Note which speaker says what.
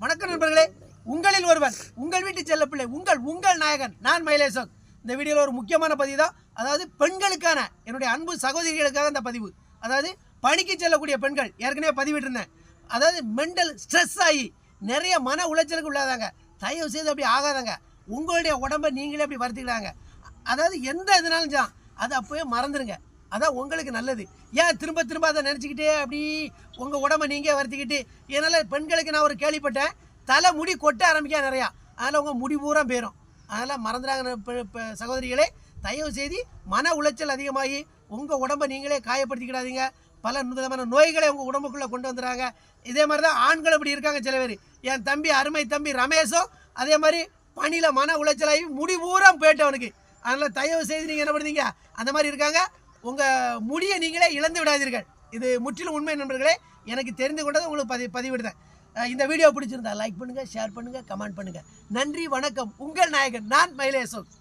Speaker 1: வணக்கம் நண்பர்களே, உங்களில் ஒருவன், உங்கள் வீட்டு செல்லப்பிள்ளை, உங்கள் நாயகன், நான் மயிலை அசோக். இந்த வீடியோவில் ஒரு முக்கியமான பதிவு தான். அதாவது பெண்களுக்கான என்னுடைய அன்பு சகோதரிகளுக்காக இந்த பதிவு. அதாவது பணிக்கு செல்லக்கூடிய பெண்கள் ஏற்கனவே பதிவிட்டிருந்தேன். அதாவது மென்டல் ஸ்ட்ரெஸ் ஆகி நிறைய மன உளைச்சலுக்கு உள்ளாதாங்க. தயவு செய்து அப்படி ஆகாதாங்க. உங்களுடைய உடம்பை நீங்களே அப்படி வருத்திக்கிறாங்க. அதாவது எந்த இதனாலும் தான் அதை அப்போயே மறந்துடுங்க. அதான் உங்களுக்கு நல்லது. ஏன் திரும்ப திரும்ப அதை நினச்சிக்கிட்டே அப்படி உங்கள் உடம்பை நீங்கள் வருத்திக்கிட்டு. இதனால் பெண்களுக்கு நான் ஒரு கேள்விப்பட்டேன், தலை முடி கொட்ட ஆரம்பிக்க நிறையா, அதில் உங்கள் முடி பூரா போயிடும். அதெல்லாம் மறந்துடாங்க சகோதரிகளே. தயவு செய்து மன உளைச்சல் அதிகமாகி உங்கள் உடம்பை நீங்களே காயப்படுத்திக்கிடாதீங்க. பல விதமான நோய்களை உங்கள் உடம்புக்குள்ளே கொண்டு வந்துடுறாங்க. இதே மாதிரி தான் ஆண்கள் இப்படி இருக்காங்க சில பேர். என் தம்பி, அருமை தம்பி ரமேஷும் அதே மாதிரி பணியில் மன உளைச்சலாகி முடி பூரா போயிட்டு அவனுக்கு. அதனால் தயவு செய்து நீங்கள் என்ன பண்ணுறீங்க, அந்த மாதிரி இருக்காங்க. உங்கள் முடியை நீங்களே இழந்து விடாதீர்கள். இது முற்றிலும் உண்மை நண்பர்களே. எனக்கு தெரிந்து கொண்டது உங்களுக்கு பதிவிடுதேன். இந்த வீடியோ பிடிச்சிருந்தா லைக் பண்ணுங்கள், ஷேர் பண்ணுங்கள், கமெண்ட் பண்ணுங்கள். நன்றி, வணக்கம். உங்கள் நாயகன், நான் மயிலை அசோக்.